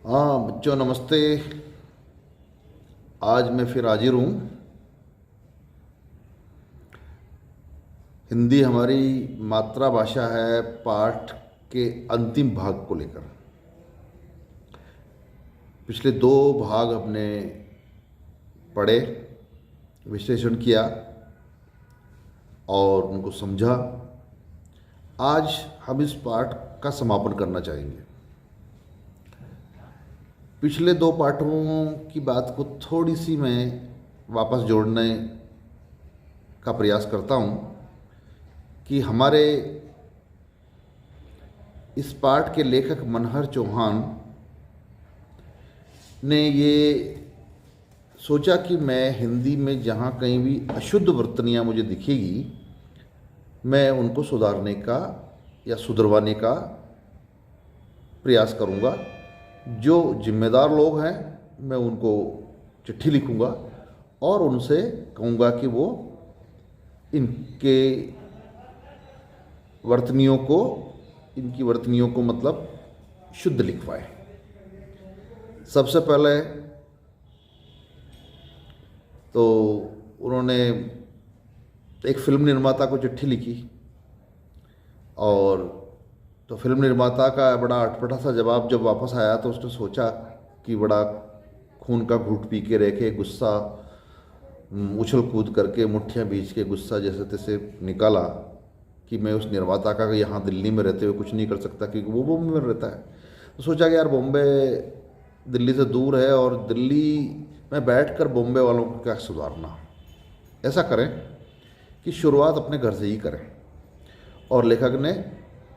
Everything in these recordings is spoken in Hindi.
हाँ बच्चों, नमस्ते। आज मैं फिर हाजिर हूँ हिंदी हमारी मातृभाषा है पाठ के अंतिम भाग को लेकर। पिछले दो भाग हमने पढ़े, विश्लेषण किया और उनको समझा। आज हम इस पाठ का समापन करना चाहेंगे। पिछले दो पाठों की बात को थोड़ी सी मैं वापस जोड़ने का प्रयास करता हूँ कि हमारे इस पाठ के लेखक मनहर चौहान ने ये सोचा कि मैं हिंदी में जहाँ कहीं भी अशुद्ध वर्तनियाँ मुझे दिखेगी, मैं उनको सुधारने का या सुधरवाने का प्रयास करूँगा। जो जिम्मेदार लोग हैं मैं उनको चिट्ठी लिखूँगा और उनसे कहूँगा कि वो इनकी वर्तनियों को मतलब शुद्ध लिखवाए। सबसे पहले तो उन्होंने एक फिल्म निर्माता को चिट्ठी लिखी और तो फिल्म निर्माता का बड़ा अटपटा सा जवाब जब वापस आया तो उसने सोचा कि बड़ा खून का घूंट पी के रह के गुस्सा उछल कूद करके मुट्ठियाँ बीच के गुस्सा जैसे तैसे निकाला कि मैं उस निर्माता का यहाँ दिल्ली में रहते हुए कुछ नहीं कर सकता क्योंकि वो बॉम्बे में रहता है। तो सोचा कि यार बॉम्बे दिल्ली से दूर है और दिल्ली में बैठकर बॉम्बे वालों को क्या सुधारना। ऐसा करें कि शुरुआत अपने घर से ही करें। और लेखक ने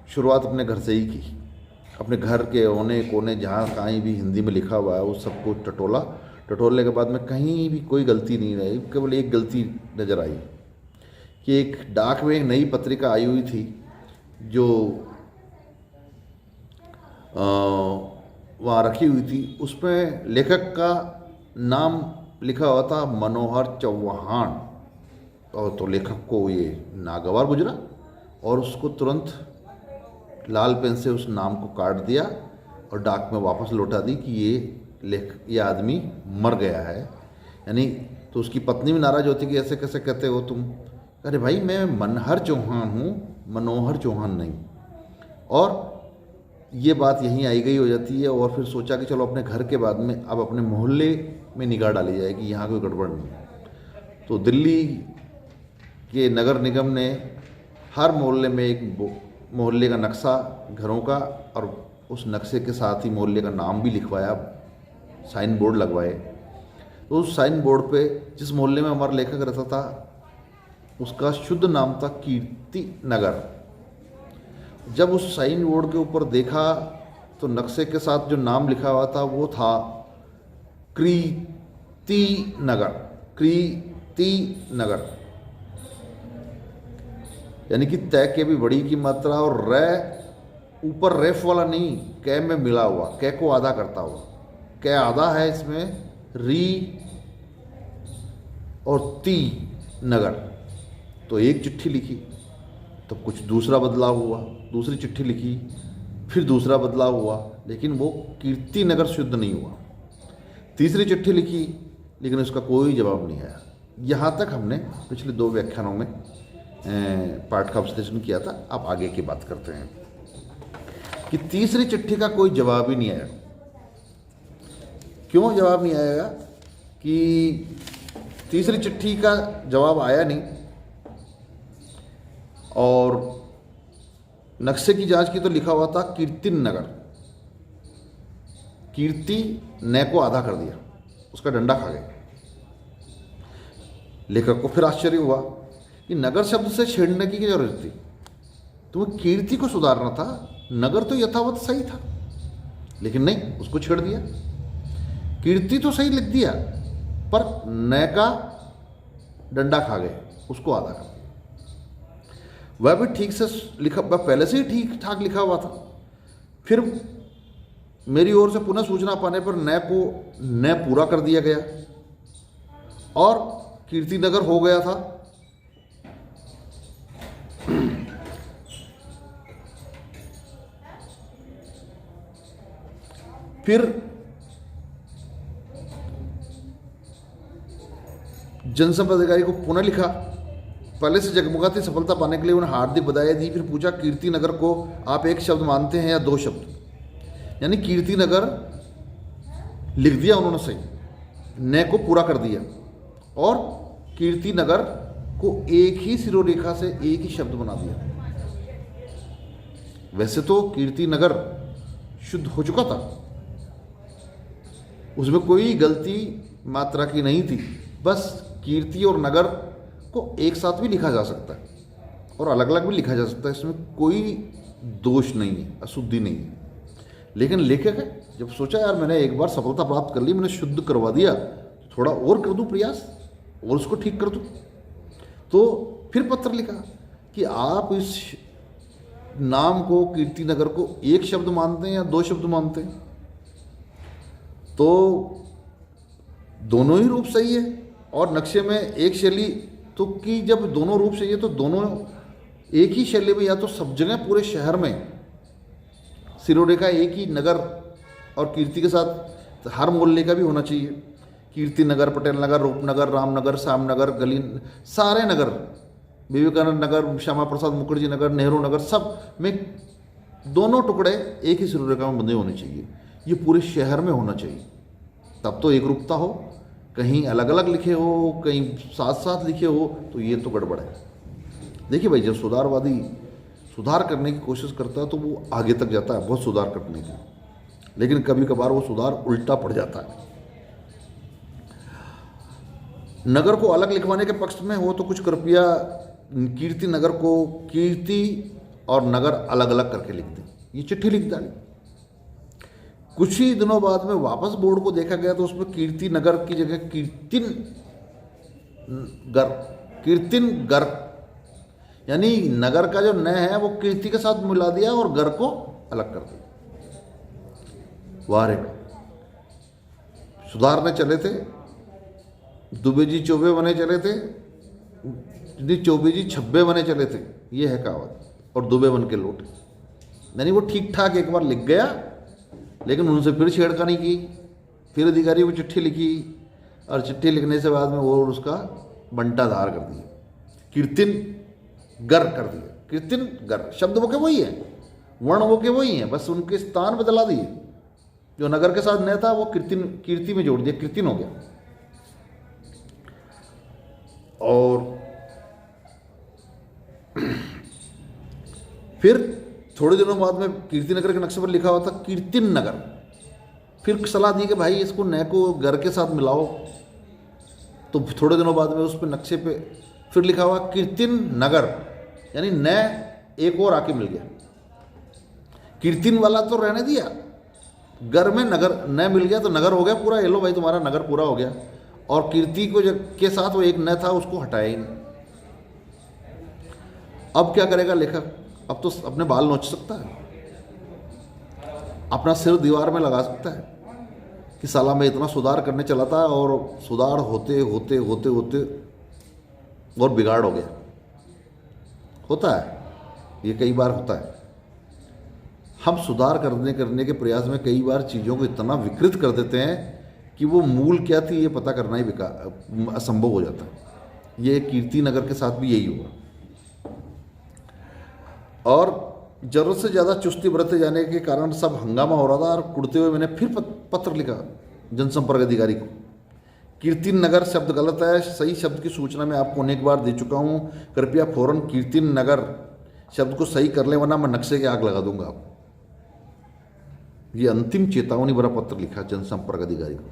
शुरुआत अपने घर से ही की। अपने घर के कोने कोने जहाँ कहीं भी हिंदी में लिखा हुआ है उस सबको टटोलने के बाद में कहीं भी कोई गलती नहीं रही। केवल एक गलती नज़र आई कि एक डाक में एक नई पत्रिका आई हुई थी जो वहाँ रखी हुई थी। उसमें लेखक का नाम लिखा हुआ था मनोहर चौहान। और तो लेखक को ये नागवार गुजरा और उसको तुरंत लाल पेन से उस नाम को काट दिया और डाक में वापस लौटा दी कि ये आदमी मर गया है। यानी तो उसकी पत्नी भी नाराज़ होती कि ऐसे कैसे कहते हो तुम। अरे भाई, मैं मनहर चौहान हूँ, मनोहर चौहान नहीं। और ये बात यहीं आई गई हो जाती है। और फिर सोचा कि चलो अपने घर के बाद में अब अपने मोहल्ले में निगाह डाली जाए कि यहाँ कोई गड़बड़ नहीं है। तो दिल्ली के नगर निगम ने हर मोहल्ले में एक मोहल्ले का नक्शा घरों का और उस नक्शे के साथ ही मोहल्ले का नाम भी लिखवाया, साइन बोर्ड लगवाए। तो उस साइन बोर्ड पे जिस मोहल्ले में हमारा लेखक रहता था उसका शुद्ध नाम था कीर्ति नगर। जब उस साइन बोर्ड के ऊपर देखा तो नक्शे के साथ जो नाम लिखा हुआ था वो था कृति नगर। यानी कि तय के भी बड़ी की मात्रा और ऊपर रेफ वाला नहीं, कै में मिला हुआ, कै को आधा करता हुआ। कै आधा है इसमें, री और ती नगर। तो एक चिट्ठी लिखी तो कुछ दूसरा बदलाव हुआ, दूसरी चिट्ठी लिखी फिर दूसरा बदलाव हुआ, लेकिन वो कीर्ति नगर शुद्ध नहीं हुआ। तीसरी चिट्ठी लिखी लेकिन उसका कोई जवाब नहीं आया। यहाँ तक हमने पिछले दो व्याख्यानों में पाठ का विश्लेषण किया था। अब आगे की बात करते हैं कि तीसरी चिट्ठी का कोई जवाब ही नहीं आया। क्यों जवाब नहीं आएगा कि तीसरी चिट्ठी का जवाब आया नहीं और नक्शे की जांच की तो लिखा हुआ था कीर्तिन नगर। कीर्ति न को आधा कर दिया, उसका डंडा खा गए। लेखक को फिर आश्चर्य हुआ कि नगर शब्द से छेड़ने की क्या जरूरत थी। तुम्हें कीर्ति को सुधारना था, नगर तो यथावत सही था। लेकिन नहीं, उसको छेड़ दिया। कीर्ति तो सही लिख दिया पर न का डंडा खा गए, उसको आधा कर दिया। वह भी ठीक से लिखा, वह पहले से ही ठीक ठाक लिखा हुआ था। फिर मेरी ओर से पुनः सूचना पाने पर न को न पूरा कर दिया गया और कीर्तिनगर हो गया था। फिर जनसंपर्क अधिकारी को पुनः लिखा। पहले से जगमगाती सफलता पाने के लिए उन्हें हार्दिक बधाई दी। फिर पूछा कीर्ति नगर को आप एक शब्द मानते हैं या दो शब्द? यानी कीर्ति नगर लिख दिया उन्होंने सही, न को पूरा कर दिया, और कीर्ति नगर को एक ही सिरोरेखा से एक ही शब्द बना दिया। वैसे तो कीर्ति नगर शुद्ध हो चुका था, उसमें कोई गलती मात्रा की नहीं थी, बस कीर्ति और नगर को एक साथ भी लिखा जा सकता है और अलग अलग भी लिखा जा सकता है, इसमें कोई दोष नहीं है, अशुद्धि नहीं है। लेकिन लेखक है, जब सोचा यार मैंने एक बार सफलता प्राप्त कर ली, मैंने शुद्ध करवा दिया, थोड़ा और कर दूं प्रयास और उसको ठीक कर दूं। तो फिर पत्र लिखा कि आप इस नाम को कीर्ति नगर को एक शब्द मानते हैं या दो शब्द मानते हैं? तो दोनों ही रूप सही है, और नक्शे में एक शैली तो कि जब दोनों रूप सही है तो दोनों एक ही शैली में, या तो सब जगह पूरे शहर में सिरोरेखा एक ही नगर और कीर्ति के साथ हर मोहल्ले का भी होना चाहिए। कीर्ति नगर, पटेल नगर, रूपनगर, रामनगर, श्यामनगर, गली, सारे नगर, विवेकानंद नगर, श्यामा प्रसाद मुखर्जी नगर, नेहरू नगर, सब में दोनों टुकड़े एक ही सिरोरेखा में बंधे होने चाहिए। ये पूरे शहर में होना चाहिए, तब तो एक रूपता हो। कहीं अलग अलग लिखे हो, कहीं साथ साथ लिखे हो, तो ये तो गड़बड़ है। देखिए भाई, जब सुधारवादी सुधार करने की कोशिश करता है तो वो आगे तक जाता है बहुत सुधार करने की, लेकिन कभी कभार वो सुधार उल्टा पड़ जाता है। नगर को अलग लिखवाने के पक्ष में हो तो कुछ कृपया कीर्ति नगर को कीर्ति और नगर अलग अलग करके लिख दें। ये चिट्ठी लिख डाली। कुछ ही दिनों बाद में वापस बोर्ड को देखा गया तो उसमें कीर्ति नगर की जगह कीर्तिन गर, यानी नगर का जो न है वो कीर्ति के साथ मिला दिया और गर को अलग कर दिया। वाह रे, सुधारने चले थे, दुबे जी चौबे बने चले थे, चौबे जी छब्बे बने चले थे, ये है कहावत, और दुबे बन के लौटे। यानी वो ठीक ठाक एक बार लिख गया, लेकिन उनसे फिर छेड़खानी की, फिर अधिकारी को चिट्ठी लिखी, और चिट्ठी लिखने से बाद में वो उसका बंटाधार कर दिया, कीर्तिन गर कर दिया। कीर्तिन गर शब्द वो के वही है, वर्ण वो के वही हैं, बस उनके स्थान बदला दिए। जो नगर के साथ न था वो कीर्ति में जोड़ दिया, कीर्तिन हो गया। और फिर थोड़े दिनों बाद में कीर्ति नगर के नक्शे पर लिखा हुआ था कीर्तिन नगर। फिर सलाह दी कि भाई इसको न को घर के साथ मिलाओ, तो थोड़े दिनों बाद में उस पर नक्शे पे फिर लिखा हुआ कीर्तिन नगर, यानी न एक और आके मिल गया। कीर्तिन वाला तो रहने दिया, घर में नगर न मिल गया तो नगर हो गया पूरा। ये लो भाई तुम्हारा नगर पूरा हो गया। और कीर्ति को के साथ वो एक न था, उसको हटाया ही नहीं। अब क्या करेगा लेखक? अब तो अपने बाल नोच सकता है, अपना सिर दीवार में लगा सकता है कि साला मैं इतना सुधार करने चला था और सुधार होते होते होते होते और बिगाड़ हो गया। होता है, ये कई बार होता है। हम सुधार करने के प्रयास में कई बार चीज़ों को इतना विकृत कर देते हैं कि वो मूल क्या थी ये पता करना ही असंभव हो जाता है। ये कीर्ति नगर के साथ भी यही हुआ। और ज़रूरत से ज़्यादा चुस्ती बरते जाने के कारण सब हंगामा हो रहा था, और कुड़ते हुए मैंने फिर पत्र लिखा जनसंपर्क अधिकारी को। कीर्तिन नगर शब्द गलत है, सही शब्द की सूचना मैं आपको अनेक बार दे चुका हूँ, कृपया फौरन कीर्तिन नगर शब्द को सही कर लें, वरना मैं नक्शे की आग लगा दूंगा आपको। ये अंतिम चेतावनी भरा पत्र लिखा जनसंपर्क अधिकारी को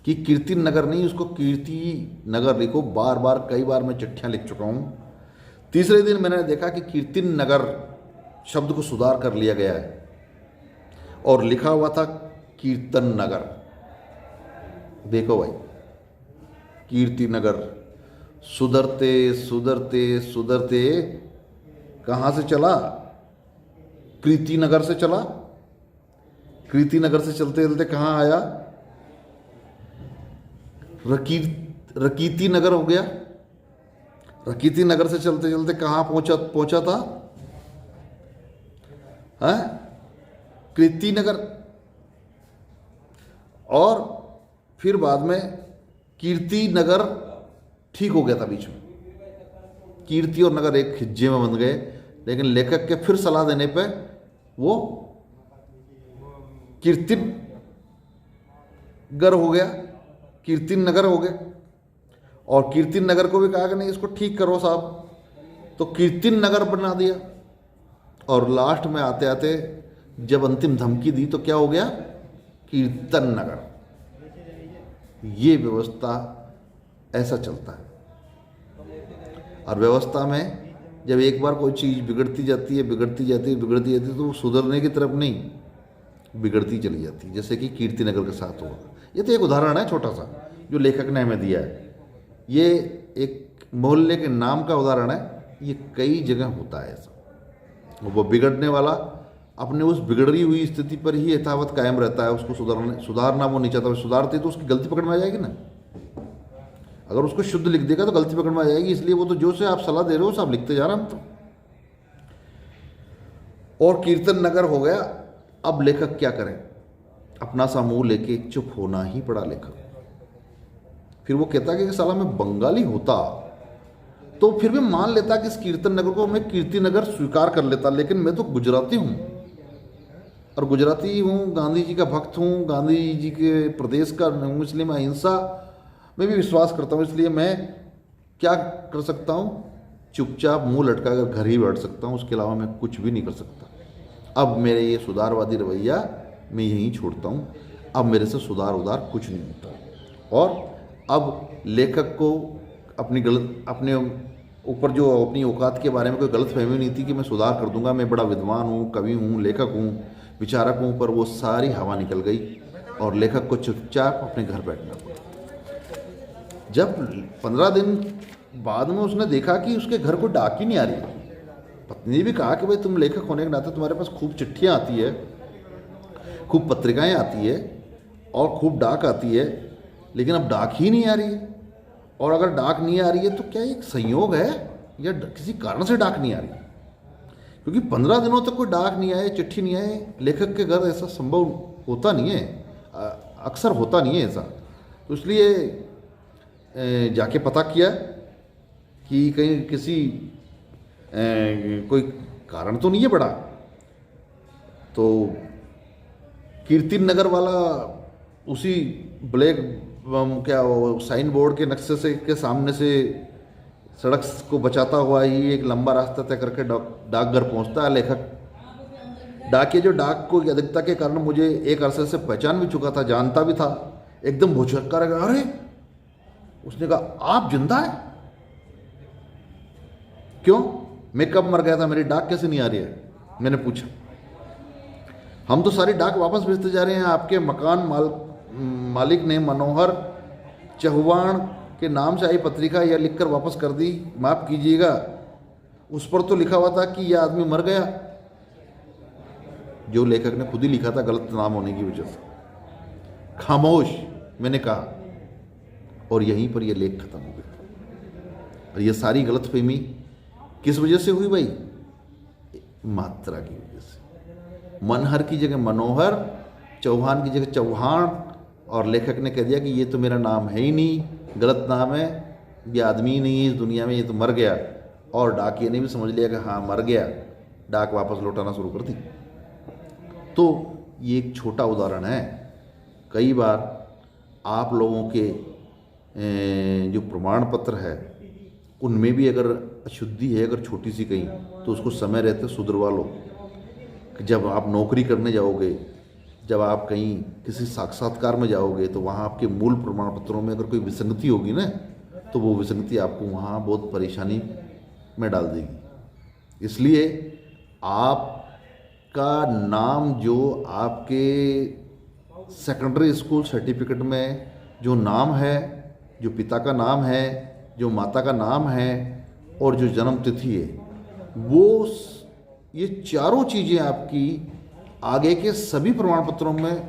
कि कीर्तिन नगर नहीं, उसको कीर्ति नगर लिखो। बार बार कई बार मैं चिट्ठियाँ लिख चुका हूँ। तीसरे दिन मैंने देखा कि कीर्तिन नगर शब्द को सुधार कर लिया गया है और लिखा हुआ था कीर्तन नगर। देखो भाई, कीर्ति नगर सुधरते सुधरते सुधरते कहाँ से चला? कृति नगर से चला। कृति नगर से चलते चलते कहाँ आया? रकीती नगर हो गया। रकीती नगर से चलते चलते कहाँ पहुंचा था? कृति नगर। और फिर बाद में कीर्ति नगर ठीक हो गया था बीच में, कीर्ति और नगर एक हिज्जे में बन गए, लेकिन लेखक के फिर सलाह देने पे वो कीर्तिनगर हो गया, कीर्तिन नगर हो गया। और कीर्तिन नगर को भी कहा कि नहीं इसको ठीक करो साहब, तो कीर्तिन नगर बना दिया। और लास्ट में आते आते जब अंतिम धमकी दी तो क्या हो गया, कीर्तन नगर। ये व्यवस्था ऐसा चलता है। और व्यवस्था में जब एक बार कोई चीज़ बिगड़ती जाती है तो वो सुधरने की तरफ नहीं, बिगड़ती चली जाती है, जैसे कि कीर्तिनगर के साथ हुआ। ये तो एक उदाहरण है छोटा सा जो लेखक ने हमें दिया है। ये एक मोहल्ले के नाम का उदाहरण है, ये कई जगह होता है ऐसा। वो बिगड़ने वाला अपने उस बिगड़ी हुई स्थिति पर ही यथावत कायम रहता है, उसको सुधारना वो नहीं चाहता। सुधारते तो उसकी गलती पकड़ में आ जाएगी ना। अगर उसको शुद्ध लिख देगा तो गलती पकड़ में आ जाएगी, इसलिए वो तो जो से आप सलाह दे रहे हो सब लिखते जा रहे हैं हम तो। और कीर्तन नगर हो गया। अब लेखक क्या करें, अपना सा मुंह लेके चुप होना ही पड़ा लेखक। फिर वो कहता कि साला मैं बंगाली होता तो फिर भी मान लेता कि इस कीर्तन नगर को मैं कीर्ति नगर स्वीकार कर लेता, लेकिन मैं तो गुजराती हूँ और गुजराती हूँ, गांधी जी का भक्त हूँ, गांधी जी के प्रदेश का हूँ, इसलिए मैं अहिंसा में भी विश्वास करता हूँ। इसलिए मैं क्या कर सकता हूँ, चुपचाप मुंह लटका कर घर ही बैठ सकता हूँ, उसके अलावा मैं कुछ भी नहीं कर सकता। अब मेरे ये सुधारवादी रवैया मैं यहीं छोड़ता हूँ, अब मेरे से सुधार उधार कुछ नहीं होता। और अब लेखक को अपने ऊपर जो अपनी औकात के बारे में कोई गलत फहमी नहीं थी कि मैं सुधार कर दूंगा, मैं बड़ा विद्वान हूँ, कवि हूँ, लेखक हूँ, विचारक हूँ, पर वो सारी हवा निकल गई और लेखक को चुपचाप अपने घर बैठना पड़ा। जब 15 दिन बाद में उसने देखा कि उसके घर को डाक ही नहीं आ रही, पत्नी ने भी कहा कि भाई तुम लेखक होने के नाते तुम्हारे पास खूब चिट्ठियाँ आती है, खूब पत्रिकाएँ आती है और खूब डाक आती है, लेकिन अब डाक ही नहीं आ रही है। और अगर डाक नहीं आ रही है तो क्या एक संयोग है या किसी कारण से डाक नहीं आ रही? क्योंकि 15 दिनों तक कोई डाक नहीं आए, चिट्ठी नहीं आए, लेखक के घर ऐसा संभव होता नहीं है, अक्सर होता नहीं है ऐसा। तो इसलिए जाके पता किया कि कहीं किसी कोई कारण तो नहीं है बड़ा। तो कीर्तिन नगर वाला उसी ब्लैक क्या वो साइन बोर्ड के नक्शे से के सामने से सड़क को बचाता हुआ ही एक लंबा रास्ता तय करके डाकघर पहुंचता है लेखक। डाकिया जो डाक को अधिकता के कारण मुझे एक अरसे से पहचान भी चुका था, जानता भी था, एकदम भौचक्का रह गया। अरे, उसने कहा आप जिंदा है? क्यों, मैं कब मर गया था, मेरी डाक कैसे नहीं आ रही है? मैंने पूछा। हम तो सारी डाक वापस भेजते जा रहे हैं, आपके मकान मालिक ने मनोहर चौहान के नाम से आई पत्रिका यह लिखकर वापस कर दी, माफ़ कीजिएगा, उस पर तो लिखा हुआ था कि यह आदमी मर गया। जो लेखक ने खुद ही लिखा था गलत नाम होने की वजह से। खामोश, मैंने कहा, और यहीं पर यह लेख खत्म हो गया। और यह सारी गलतफहमी किस वजह से हुई भाई? मात्रा की वजह से। मनहर की जगह मनोहर, चौहान की जगह चौहान, और लेखक ने कह दिया कि ये तो मेरा नाम है ही नहीं, गलत नाम है, ये आदमी ही नहीं है इस दुनिया में, ये तो मर गया। और डाकिये ने भी समझ लिया कि हाँ मर गया, डाक वापस लौटाना शुरू कर दी। तो ये एक छोटा उदाहरण है। कई बार आप लोगों के जो प्रमाण पत्र है उनमें भी अगर अशुद्धि है, अगर छोटी सी कहीं, तो उसको समय रहते सुधरवा लो। जब आप नौकरी करने जाओगे, जब आप कहीं किसी साक्षात्कार में जाओगे, तो वहाँ आपके मूल प्रमाण पत्रों में अगर कोई विसंगति होगी ना, तो वो विसंगति आपको वहाँ बहुत परेशानी में डाल देगी। इसलिए आपका नाम जो आपके सेकेंडरी स्कूल सर्टिफिकेट में जो नाम है, जो पिता का नाम है, जो माता का नाम है, और जो जन्म तिथि है, वो ये चारों चीज़ें आपकी आगे के सभी प्रमाण पत्रों में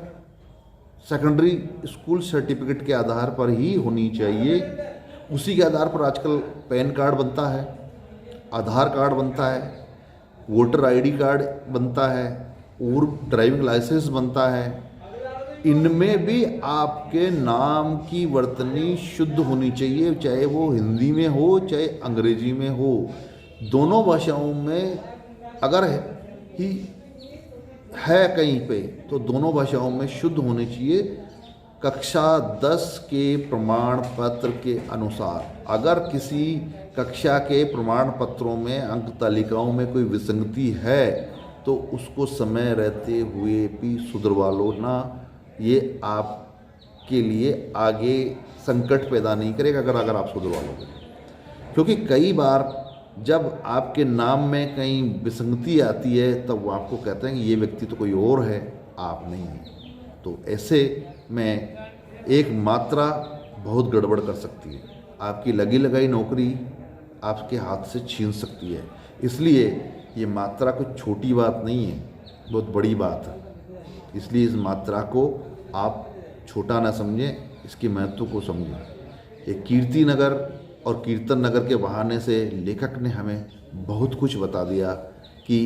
सेकेंडरी स्कूल सर्टिफिकेट के आधार पर ही होनी चाहिए। उसी के आधार पर आजकल पैन कार्ड बनता है, आधार कार्ड बनता है, वोटर आईडी कार्ड बनता है, और ड्राइविंग लाइसेंस बनता है, इनमें भी आपके नाम की वर्तनी शुद्ध होनी चाहिए, चाहे वो हिंदी में हो चाहे अंग्रेजी में हो। दोनों भाषाओं में अगर ही है कहीं पे तो दोनों भाषाओं में शुद्ध होनी चाहिए। कक्षा 10 के प्रमाण पत्र के अनुसार अगर किसी कक्षा के प्रमाण पत्रों में अंक तालिकाओं में कोई विसंगति है तो उसको समय रहते हुए भी सुधरवा लो ना। ये आपके लिए आगे संकट पैदा नहीं करेगा अगर आप सुधरवा लोगे, क्योंकि कई बार जब आपके नाम में कहीं विसंगति आती है तब वो आपको कहते हैं कि ये व्यक्ति तो कोई और है, आप नहीं हैं। तो ऐसे में एक मात्रा बहुत गड़बड़ कर सकती है, आपकी लगी लगाई नौकरी आपके हाथ से छीन सकती है। इसलिए ये मात्रा कुछ छोटी बात नहीं है, बहुत बड़ी बात है। इसलिए इस मात्रा को आप छोटा ना समझें, इसके महत्व को समझें। एक कीर्ति नगर और कीर्तन नगर के बहाने से लेखक ने हमें बहुत कुछ बता दिया कि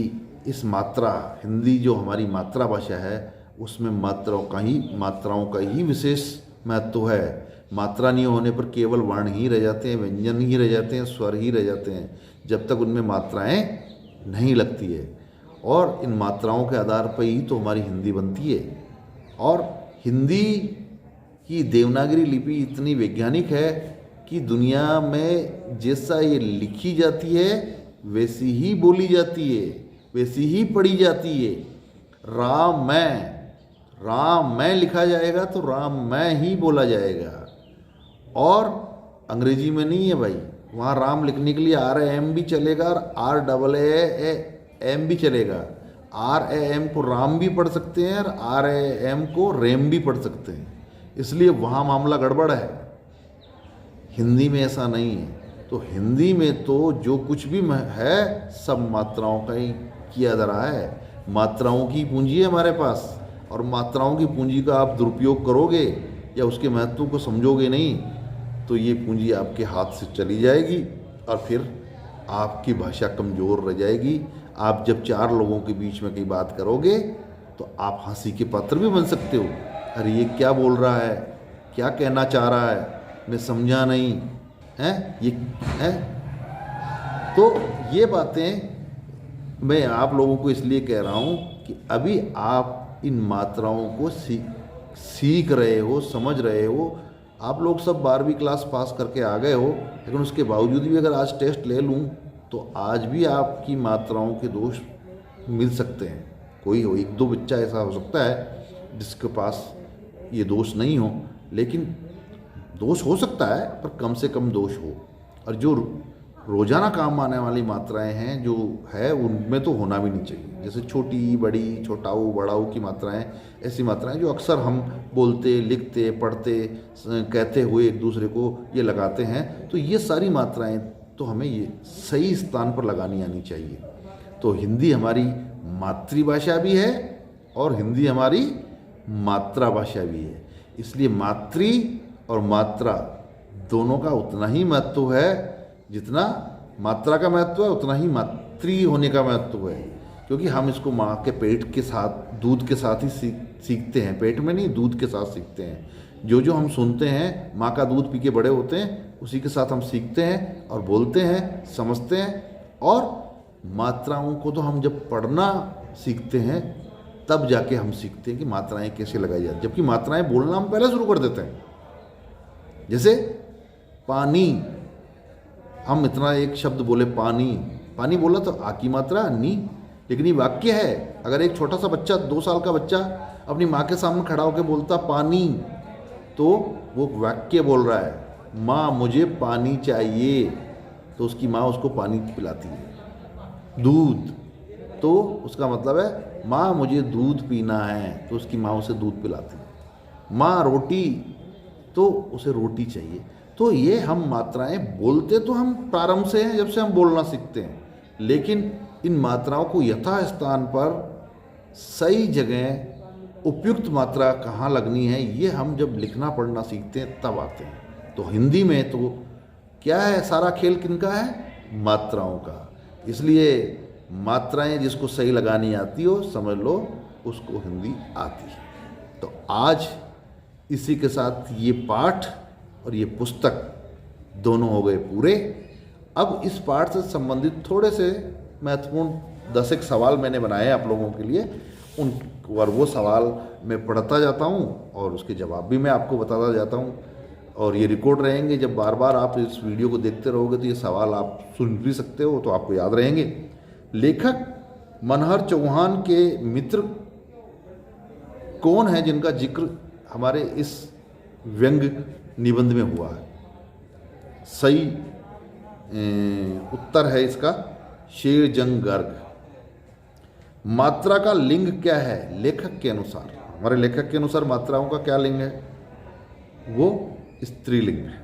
इस मात्रा, हिंदी जो हमारी मातृ भाषा है उसमें मात्राओं का ही विशेष महत्व है। मात्रा नहीं होने पर केवल वर्ण ही रह जाते हैं, व्यंजन ही रह जाते हैं, स्वर ही रह जाते हैं, जब तक उनमें मात्राएं नहीं लगती है। और इन मात्राओं के आधार पर ही तो हमारी हिंदी बनती है। और हिंदी की देवनागरी लिपि इतनी वैज्ञानिक है कि दुनिया में जैसा ये लिखी जाती है वैसी ही बोली जाती है, वैसी ही पढ़ी जाती है। राम मैं लिखा जाएगा तो राम मैं ही बोला जाएगा। और अंग्रेजी में नहीं है भाई, वहाँ राम लिखने के लिए RAM भी चलेगा और RAAM भी चलेगा। RAM को राम भी पढ़ सकते हैं और RAM को रेम भी पढ़ सकते हैं, इसलिए वहाँ मामला गड़बड़ है। हिंदी में ऐसा नहीं है। तो हिंदी में तो जो कुछ भी है सब मात्राओं का ही किया जा रहा है। मात्राओं की पूंजी है हमारे पास, और मात्राओं की पूंजी का आप दुरुपयोग करोगे या उसके महत्व को समझोगे नहीं तो ये पूंजी आपके हाथ से चली जाएगी और फिर आपकी भाषा कमज़ोर रह जाएगी। आप जब 4 लोगों के बीच में कई बात करोगे तो आप हंसी के पात्र भी बन सकते हो। अरे ये क्या बोल रहा है, क्या कहना चाह रहा है, मैं समझा नहीं है, ये है। तो ये बातें मैं आप लोगों को इसलिए कह रहा हूँ कि अभी आप इन मात्राओं को सीख रहे हो, समझ रहे हो। आप लोग सब 12वीं क्लास पास करके आ गए हो, लेकिन उसके बावजूद भी अगर आज टेस्ट ले लूँ तो आज भी आपकी मात्राओं के दोष मिल सकते हैं। कोई हो, 1-2 बच्चा ऐसा हो सकता है जिसके पास ये दोष नहीं हो, लेकिन दोष हो सकता है पर कम से कम दोष हो। और जो रोज़ाना काम आने वाली मात्राएं हैं जो है उनमें तो होना भी नहीं चाहिए। जैसे छोटी बड़ी, छोटाऊ बड़ाऊ की मात्राएं, ऐसी मात्राएं जो अक्सर हम बोलते, लिखते, पढ़ते, कहते हुए एक दूसरे को ये लगाते हैं, तो ये सारी मात्राएं तो हमें ये सही स्थान पर लगानी आनी चाहिए। तो हिंदी हमारी मातृभाषा भी है और हिंदी हमारी मातृभाषा भी है। इसलिए मातृ और मात्रा दोनों का उतना ही महत्व है जितना मात्रा का महत्व है, उतना ही मातृ होने का महत्व है। क्योंकि हम इसको माँ के पेट के साथ, दूध के साथ ही सीखते हैं, पेट में नहीं, दूध के साथ सीखते हैं। जो हम सुनते हैं, माँ का दूध पी के बड़े होते हैं, उसी के साथ हम सीखते हैं और बोलते हैं, समझते हैं। और मात्राओं को तो हम जब पढ़ना सीखते हैं तब जाके हम सीखते हैं कि मात्राएं कैसे लगाई जाती, जबकि मात्राएं बोलना हम पहले शुरू कर देते हैं। जैसे पानी, हम इतना एक शब्द बोले पानी, पानी बोला तो आ की मात्रा नी, लेकिन ये वाक्य है। अगर एक छोटा सा बच्चा, 2 साल का बच्चा अपनी माँ के सामने खड़ा होकर बोलता पानी, तो वो वाक्य बोल रहा है, माँ मुझे पानी चाहिए, तो उसकी माँ उसको पानी पिलाती है। दूध, तो उसका मतलब है माँ मुझे दूध पीना है, तो उसकी माँ उसे दूध पिलाती है। माँ रोटी, तो उसे रोटी चाहिए। तो ये हम मात्राएं बोलते तो हम प्रारंभ से हैं, जब से हम बोलना सीखते हैं, लेकिन इन मात्राओं को यथास्थान पर सही जगह उपयुक्त मात्रा कहाँ लगनी है, ये हम जब लिखना पढ़ना सीखते हैं तब आते हैं। तो हिंदी में तो क्या है, सारा खेल किनका है, मात्राओं का। इसलिए मात्राएं जिसको सही लगानी आती हो, समझ लो उसको हिंदी आती है। तो आज इसी के साथ ये पाठ और ये पुस्तक दोनों हो गए पूरे। अब इस पाठ से संबंधित थोड़े से महत्वपूर्ण 10 एक सवाल मैंने बनाए आप लोगों के लिए, उन और वो सवाल मैं पढ़ता जाता हूँ और उसके जवाब भी मैं आपको बताता जाता हूँ। और ये रिकॉर्ड रहेंगे, जब बार बार आप इस वीडियो को देखते रहोगे तो ये सवाल आप सुन भी सकते हो, तो आपको याद रहेंगे। लेखक मनोहर चौहान के मित्र कौन है जिनका जिक्र हमारे इस व्यंग निबंध में हुआ है? सही उत्तर है इसका शेरजंग गर्ग। मात्रा का लिंग क्या है लेखक के अनुसार? हमारे लेखक के अनुसार मात्राओं का क्या लिंग है? वो स्त्रीलिंग है।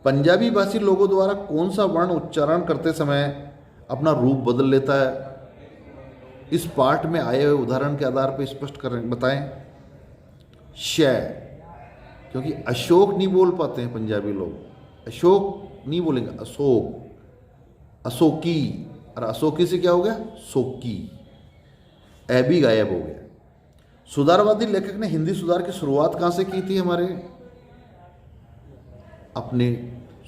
पंजाबी भाषी लोगों द्वारा कौन सा वर्ण उच्चारण करते समय अपना रूप बदल लेता है? इस पाठ में आए हुए उदाहरण के आधार पर स्पष्ट करें, बताएं। शय, क्योंकि अशोक नहीं बोल पाते हैं पंजाबी लोग, अशोक नहीं बोलेंगे, अशोक, अशोकी, और अशोकी से क्या हो गया? सोकी, ए भी गायब हो गया। सुधारवादी लेखक ने हिंदी सुधार की शुरुआत कहाँ से की थी? हमारे अपने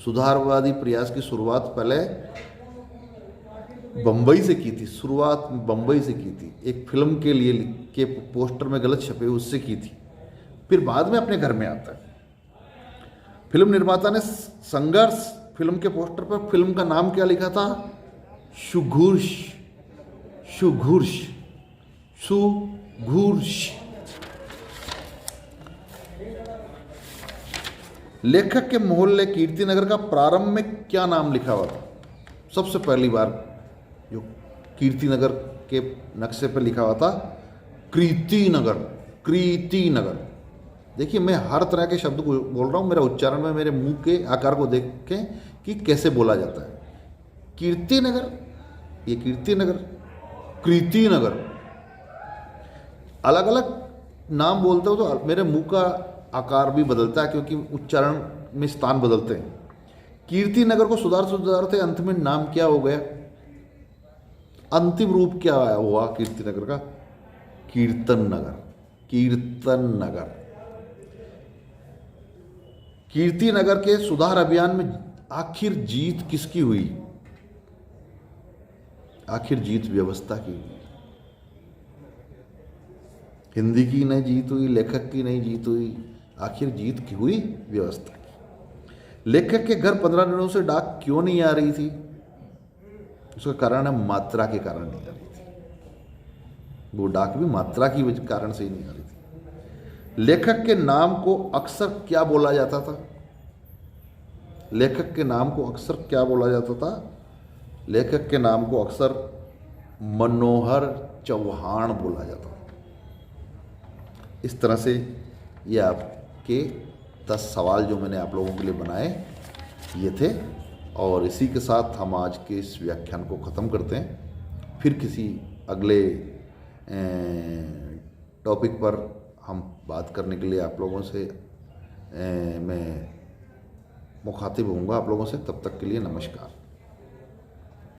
सुधारवादी प्रयास की शुरुआत पहले बम्बई से की थी। शुरुआत बम्बई से की थी, एक फिल्म के लिए के पोस्टर में गलत छपे उससे की थी, फिर बाद में अपने घर में आता है। फिल्म निर्माता ने संघर्ष फिल्म के पोस्टर पर फिल्म का नाम क्या लिखा था? सुघूर्ष, सुघूर्ष, सुघूर्ष। लेखक के मोहल्ले कीर्तिनगर का प्रारंभ में क्या नाम लिखा हुआ था? सबसे पहली बार जो कीर्तिनगर के नक्शे पर लिखा हुआ था कृतिनगर, कृतिनगर। देखिए मैं हर तरह के शब्द को बोल रहा हूँ, मेरा उच्चारण में मेरे मुंह के आकार को देखें कि कैसे बोला जाता है। कीर्तिनगर, ये कीर्तिनगर, कृतिनगर, अलग अलग नाम बोलते हो तो मेरे मुंह का आकार भी बदलता है, क्योंकि उच्चारण में स्थान बदलते हैं। कीर्तिनगर को सुधारते अंत में नाम क्या हो गया? अंतिम रूप क्या हुआ कीर्तिनगर का? कीर्तन नगर, कीर्तन नगर। कीर्तिनगर के सुधार अभियान में आखिर जीत किसकी हुई? आखिर जीत व्यवस्था की। हिंदी की नहीं जीत हुई, लेखक की नहीं जीत हुई, आखिर जीत की हुई व्यवस्था की। लेखक के घर 15 दिनों से डाक क्यों नहीं आ रही थी? उसका कारण है मात्रा के कारण नहीं आ रही थी। वो डाक भी मात्रा की कारण से ही नहीं आ रही थी। लेखक के नाम को अक्सर क्या बोला जाता था? लेखक के नाम को अक्सर क्या बोला जाता था? लेखक के नाम को अक्सर मनोहर चौहान बोला जाता था। इस तरह से ये आपके 10 सवाल जो मैंने आप लोगों के लिए बनाए ये थे, और इसी के साथ हम आज के इस व्याख्यान को ख़त्म करते हैं। फिर किसी अगले टॉपिक पर हम बात करने के लिए आप लोगों से मैं मुखातिब होऊंगा आप लोगों से। तब तक के लिए नमस्कार।